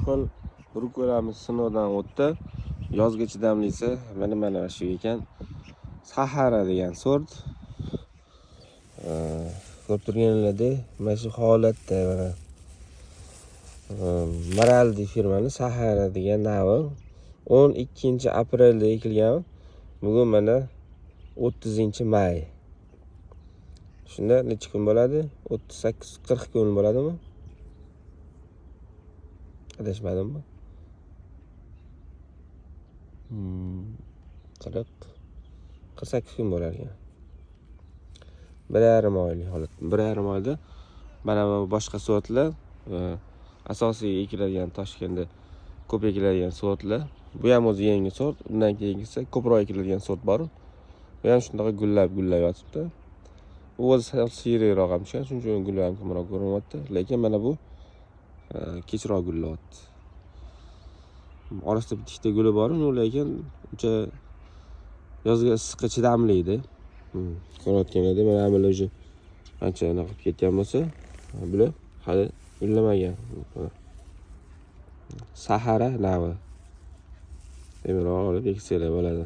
xil rukolamiz sinovdan o'tdi. Yozga chidamlisi mana shu ekan. Sahara degan sort. Ko'rib turganinglardek, mana shu holatda mana Maraldi firmani Sahara degan navi 12 aprelda ekilgan. Bugun mana 30-may. Shunda necha kun bo'ladi? 38-40 kun bo'ladimi? Adashmadimmi? 48 kun bo'lar ekan. 1,5 oylik holat. 1,5 oyda mana bu boshqa sortlar, asosiy ekiladigan Toshkentda ko'p ekiladigan sortlar. Bu ham o'zi yangi sort, undan keyingisi ko'proq ekiladigan sort bor. Bu ham shunday gullab yotibdi. Bu o'zi siyrakroq ham chiqqan, shuning uchun guli ham kamroq ko'rinyapti. Lekin mana bu kechroq gullayapti. Orasida bitta guli bor, lekin uncha yozga issiqqa chidamli edi. Ko'rayotganingizda mana bular уже ancha qilib ketgan bo'lsa, bular hali gullamagan. Sahara navi. Bemalol olib eksanglar bo'ladi.